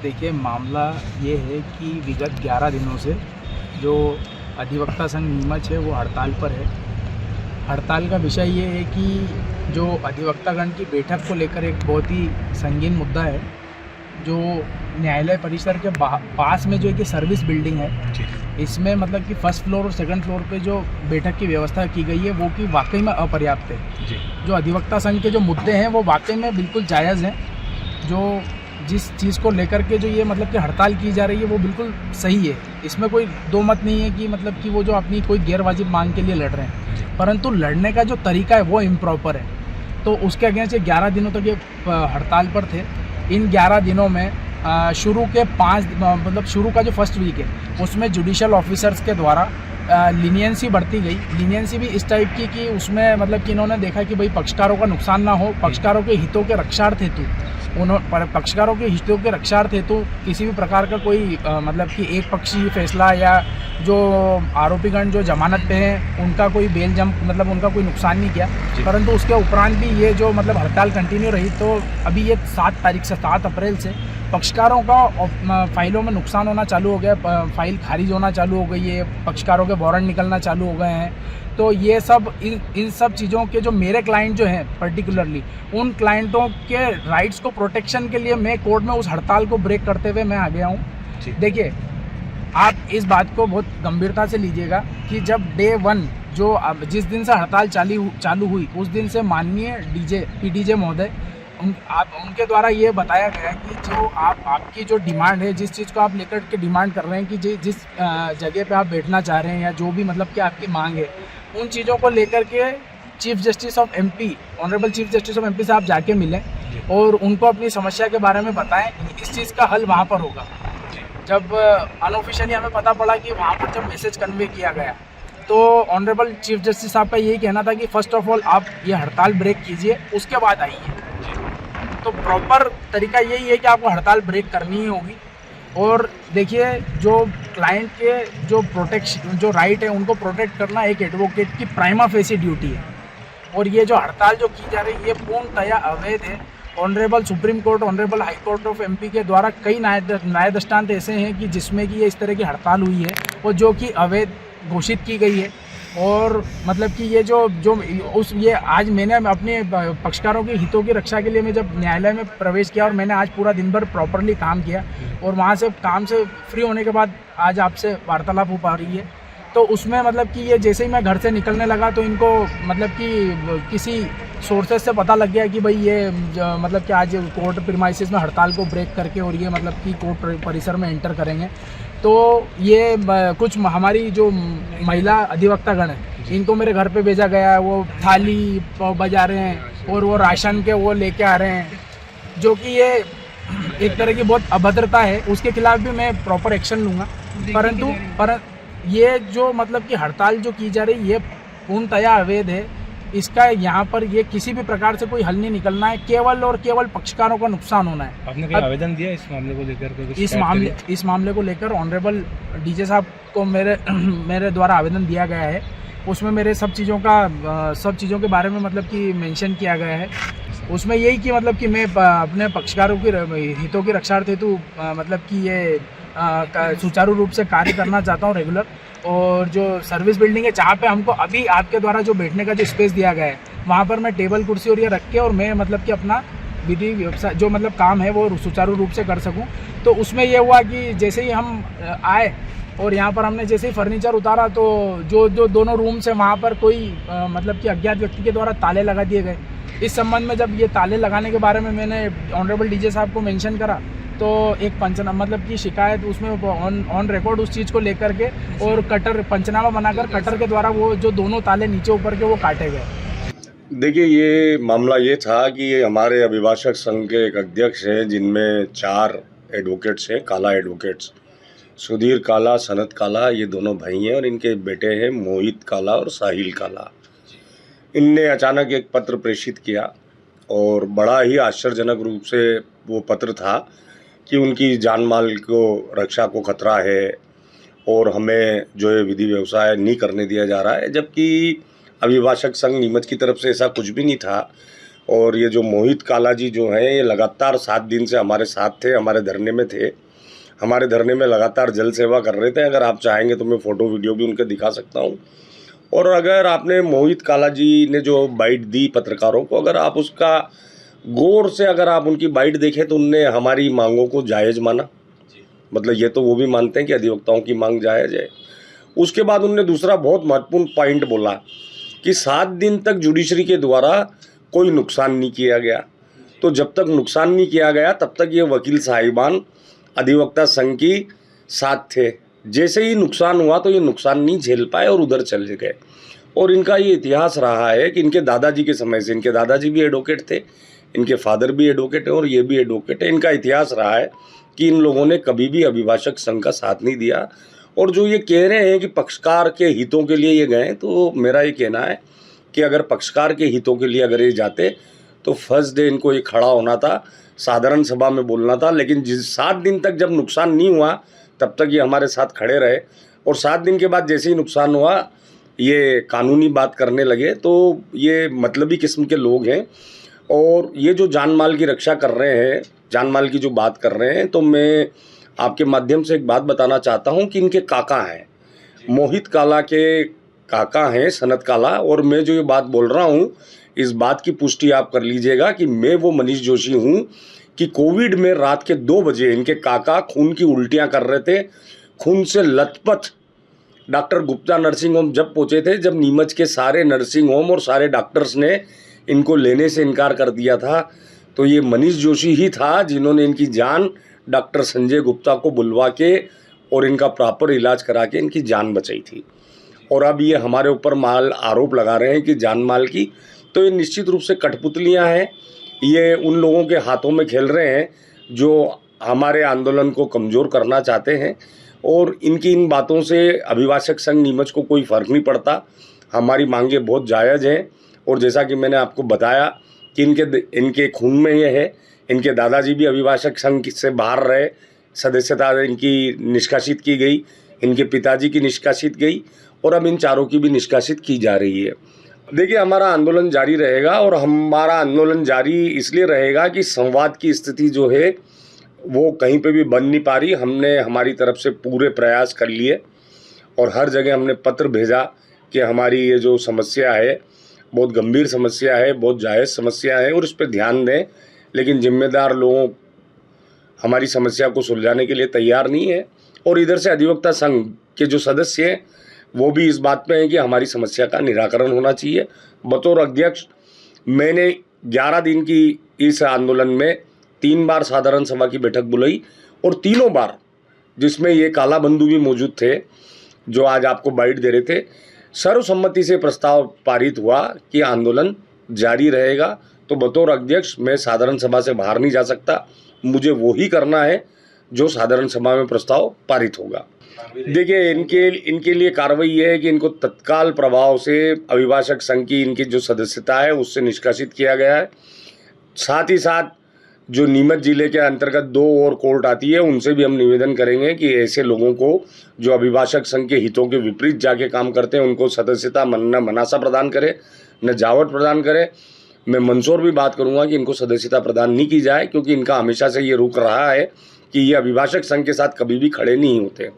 देखिए, मामला ये है कि विगत 11 दिनों से जो अधिवक्ता संघ नीमच है वो हड़ताल पर है। हड़ताल का विषय ये है कि जो अधिवक्तागण की बैठक को लेकर एक बहुत ही संगीन मुद्दा है। जो न्यायालय परिसर के पास में जो एक सर्विस बिल्डिंग है, इसमें मतलब कि फर्स्ट फ्लोर और सेकंड फ्लोर पे जो बैठक की व्यवस्था की गई है वो कि वाकई में अपर्याप्त है। जो अधिवक्ता संघ के जो मुद्दे हैं वो वाकई में बिल्कुल जायज़ हैं। जो जिस चीज़ को लेकर के जो ये मतलब कि हड़ताल की जा रही है वो बिल्कुल सही है। इसमें कोई दो मत नहीं है कि मतलब कि वो जो अपनी कोई गैरवाजिब मांग के लिए लड़ रहे हैं, परंतु लड़ने का जो तरीका है वो इम्प्रॉपर है। तो उसके अगेंस्ट ये 11 दिनों तक ये हड़ताल पर थे। इन 11 दिनों में शुरू के 5 मतलब शुरू का जो फर्स्ट वीक है उसमें जुडिशल ऑफिसर्स के द्वारा लीनियंसी बढ़ती गई। लीनियंसी भी इस टाइप की कि उसमें मतलब कि इन्होंने देखा कि भाई पक्षकारों का नुकसान ना हो, पक्षकारों के हितों के रक्षार्थ हेतु पक्षकारों के हितों के रक्षार्थ हेतु किसी भी प्रकार का कोई मतलब कि एक पक्षीय फैसला या जो आरोपीगण जो जमानत पे हैं उनका कोई बेल जंप मतलब उनका कोई नुकसान नहीं किया। परंतु उसके उपरांत भी ये जो मतलब हड़ताल कंटिन्यू रही। तो अभी ये 7 अप्रैल से पक्षकारों का फाइलों में नुकसान होना चालू हो गया, फाइल खारिज होना चालू हो गई है, पक्षकारों के वारंट निकलना चालू हो गए हैं। तो ये सब इन सब चीज़ों के जो मेरे क्लाइंट जो हैं पर्टिकुलरली उन क्लाइंटों के राइट्स को प्रोटेक्शन के लिए मैं कोर्ट में उस हड़ताल को ब्रेक करते हुए मैं आ गया हूँ। देखिए, आप इस बात को बहुत गंभीरता से लीजिएगा कि जब डे 1 जो जिस दिन से हड़ताल चालू हुई उस दिन से माननीय पीडीजे महोदय उनके द्वारा ये बताया गया कि जो आपकी जो डिमांड है, जिस चीज़ को आप लेकर के डिमांड कर रहे हैं कि जिस जगह पे आप बैठना चाह रहे हैं या जो भी मतलब कि आपकी मांग है, उन चीज़ों को लेकर के chief justice of MP honourable chief justice of MP से आप जाके मिलें और उनको अपनी समस्या के बारे में बताएं। इस चीज़ का हल वहाँ पर होगा। जब अनऑफिशियली हमें पता पड़ा कि वहाँ पर जब मैसेज कन्वे किया गया तो ऑनरेबल चीफ जस्टिस साहब का यही कहना था कि फर्स्ट ऑफ ऑल आप ये हड़ताल ब्रेक कीजिए, उसके बाद आइए। तो प्रॉपर तरीका यही है कि आपको हड़ताल ब्रेक करनी ही होगी। और देखिए, जो क्लाइंट के जो प्रोटेक्शन जो राइट है उनको प्रोटेक्ट करना एक एडवोकेट की प्राइमा फेसी ड्यूटी है। और ये जो हड़ताल जो की जा रही है ये पूर्णतया अवैध है। Honourable supreme court, honourable high court of MP के द्वारा कई न्याय दृष्टांत ऐसे हैं कि जिसमें कि ये इस तरह की हड़ताल हुई है और जो कि अवैध घोषित की गई है। और मतलब कि ये ये आज मैंने अपने पक्षकारों के हितों की रक्षा के लिए मैं जब न्यायालय में प्रवेश किया और मैंने आज पूरा दिन भर प्रॉपरली काम किया और वहाँ से काम से फ्री होने के बाद आज आपसे वार्तालाप हो पा रही है। तो उसमें मतलब कि ये जैसे ही मैं घर से निकलने लगा तो इनको मतलब कि किसी सोर्सेज से पता लग गया कि भाई ये मतलब कि आज कोर्ट प्रीमाइसेस में हड़ताल को ब्रेक करके और ये मतलब कि कोर्ट परिसर में एंटर करेंगे। तो ये कुछ हमारी जो महिला अधिवक्तागण हैं इनको मेरे घर पे भेजा गया है। वो थाली बजा रहे हैं और वो राशन के वो लेके आ रहे हैं, जो कि ये एक तरह की बहुत अभद्रता है। उसके खिलाफ भी मैं प्रॉपर एक्शन लूँगा। परंतु ये जो मतलब कि हड़ताल जो की जा रही है ये पूर्णतया अवैध है। इसका यहाँ पर ये किसी भी प्रकार से कोई हल नहीं निकलना है, केवल और केवल पक्षकारों का नुकसान होना है। आपने कोई आवेदन दिया इस मामले को लेकर? इस मामले को लेकर ऑनरेबल डीजे साहब को मेरे द्वारा आवेदन दिया गया है। उसमें मेरे सब चीज़ों के बारे में मतलब कि मेंशन किया गया है। उसमें यही कि मतलब कि मैं अपने पक्षकारों की हितों की रक्षार्थ हेतु मतलब कि ये सुचारू रूप से कार्य करना चाहता हूँ रेगुलर। और जो सर्विस बिल्डिंग है जहाँ पे हमको अभी आपके द्वारा जो बैठने का जो स्पेस दिया गया है वहाँ पर मैं टेबल कुर्सी और ये रख के और मैं मतलब कि अपना विधि व्यवसाय जो मतलब काम है वो सुचारू रूप से कर सकूं। तो उसमें ये हुआ कि जैसे ही हम आए और यहाँ पर हमने जैसे ही फर्नीचर उतारा तो जो दोनों रूम्स हैं वहाँ पर कोई मतलब कि अज्ञात व्यक्ति के द्वारा ताले लगा दिए गए। इस संबंध में जब ये ताले लगाने के बारे में मैंने ऑनरेबल डीजे साहब को मेंशन करा तो एक पंचनामा मतलब कि शिकायत उसमें ऑन रिकॉर्ड उस चीज़ को लेकर के और पंचनामा बनाकर कटर के द्वारा वो जो दोनों ताले नीचे ऊपर के वो काटे गए। देखिए, ये मामला ये था कि ये हमारे अभिभाषक संघ के एक अध्यक्ष हैं जिनमें 4 एडवोकेट्स हैं, काला एडवोकेट्स। सुधीर काला, सनत काला, ये दोनों भाई हैं और इनके बेटे हैं मोहित काला और साहिल काला। इनने अचानक एक पत्र प्रेषित किया और बड़ा ही आश्चर्यजनक रूप से वो पत्र था कि उनकी जान माल को रक्षा को खतरा है और हमें जो है विधि व्यवसाय नहीं करने दिया जा रहा है। जबकि अभिभाषक संघ नीमच की तरफ से ऐसा कुछ भी नहीं था। और ये जो मोहित काला जी जो हैं ये लगातार 7 दिन से हमारे साथ थे, हमारे धरने में थे, हमारे धरने में लगातार जल सेवा कर रहे थे। अगर आप चाहेंगे तो मैं फ़ोटो वीडियो भी उनके दिखा सकता हूँ। और अगर आपने मोहित काला जी ने जो बाइट दी पत्रकारों को, अगर आप उसका गौर से अगर आप उनकी बाइट देखें तो उनने हमारी मांगों को जायज़ माना। मतलब ये तो वो भी मानते हैं कि अधिवक्ताओं की मांग जायज़ है। उसके बाद उनने दूसरा बहुत महत्वपूर्ण पॉइंट बोला कि 7 दिन तक जुडिशरी के द्वारा कोई नुकसान नहीं किया गया। तो जब तक नुकसान नहीं किया गया तब तक ये वकील साहिबान अधिवक्ता संघ की साथ थे। जैसे ही नुकसान हुआ तो ये नुकसान नहीं झेल पाए और उधर चले गए। और इनका ये इतिहास रहा है कि इनके दादाजी के समय से, इनके दादाजी भी एडवोकेट थे, इनके फादर भी एडवोकेट हैं और ये भी एडवोकेट है। इनका इतिहास रहा है कि इन लोगों ने कभी भी अभिभाषक संघ का साथ नहीं दिया। और जो ये कह रहे हैं कि पक्षकार के हितों के लिए ये गए, तो मेरा ये कहना है कि अगर पक्षकार के हितों के लिए अगर ये जाते तो फर्स्ट डे इनको ये खड़ा होना था, साधारण सभा में बोलना था। लेकिन जिस 7 दिन तक जब नुकसान नहीं हुआ तब तक ये हमारे साथ खड़े रहे, और 7 दिन के बाद जैसे ही नुकसान हुआ ये कानूनी बात करने लगे। तो ये मतलबी किस्म के लोग हैं। और ये जो जान माल की रक्षा कर रहे हैं, जान माल की जो बात कर रहे हैं, तो मैं आपके माध्यम से एक बात बताना चाहता हूं कि इनके काका हैं, मोहित काला के काका हैं सनत काला। और मैं जो ये बात बोल रहा हूं इस बात की पुष्टि आप कर लीजिएगा कि मैं वो मनीष जोशी हूं कि कोविड में रात के 2 बजे इनके काका खून की उल्टियां कर रहे थे, खून से लथपथ। डॉक्टर गुप्ता नर्सिंग होम जब पहुंचे थे, जब नीमच के सारे नर्सिंग होम और सारे डॉक्टर्स ने इनको लेने से इनकार कर दिया था, तो ये मनीष जोशी ही था जिन्होंने इनकी जान डॉक्टर संजय गुप्ता को बुलवा के और इनका प्रॉपर इलाज करा के इनकी जान बचाई थी। और अब ये हमारे ऊपर आरोप लगा रहे हैं कि जान माल की, तो ये निश्चित रूप से कठपुतलियां हैं। ये उन लोगों के हाथों में खेल रहे हैं जो हमारे आंदोलन को कमज़ोर करना चाहते हैं। और इनकी इन बातों से अभिभाषक संघ नीमच को कोई फ़र्क नहीं पड़ता। हमारी मांगें बहुत जायज़ हैं। और जैसा कि मैंने आपको बताया कि इनके खून में ये है। इनके दादाजी भी अभिभाषक संघ से बाहर रहे, सदस्यता इनकी निष्कासित की गई, इनके पिताजी की निष्कासित गई और अब इन चारों की भी निष्कासित की जा रही है। देखिए, हमारा आंदोलन जारी रहेगा और हमारा आंदोलन जारी इसलिए रहेगा कि संवाद की स्थिति जो है वो कहीं पे भी बन नहीं पा रही। हमने हमारी तरफ से पूरे प्रयास कर लिए और हर जगह हमने पत्र भेजा कि हमारी ये जो समस्या है बहुत गंभीर समस्या है, बहुत जायज़ समस्या है और इस पर ध्यान दें। लेकिन जिम्मेदार लोगों हमारी समस्या को सुलझाने के लिए तैयार नहीं है। और इधर से अधिवक्ता संघ के जो सदस्य हैं वो भी इस बात पे हैं कि हमारी समस्या का निराकरण होना चाहिए। बतौर अध्यक्ष मैंने 11 दिन की इस आंदोलन में 3 बार साधारण सभा की बैठक बुलाई और तीनों बार, जिसमें ये काला बंधु भी मौजूद थे जो आज आपको बाइट दे रहे थे, सर्वसम्मति से प्रस्ताव पारित हुआ कि आंदोलन जारी रहेगा। तो बतौर अध्यक्ष मैं साधारण सभा से बाहर नहीं जा सकता, मुझे वो ही करना है जो साधारण सभा में प्रस्ताव पारित होगा। देखिए, इनके लिए कार्रवाई ये है कि इनको तत्काल प्रभाव से अभिभाषक संघ की इनकी जो सदस्यता है उससे निष्कासित किया गया है। साथ ही साथ जो नीमच जिले के अंतर्गत 2 और कोर्ट आती है उनसे भी हम निवेदन करेंगे कि ऐसे लोगों को जो अभिभाषक संघ के हितों के विपरीत जाके काम करते हैं उनको सदस्यता मनासा प्रदान करे, न जावट प्रदान करे। मैं मंदसौर भी बात करूंगा कि इनको सदस्यता प्रदान नहीं की जाए, क्योंकि इनका हमेशा से ये रुख रहा है कि ये अभिभाषक संघ के साथ कभी भी खड़े नहीं होते।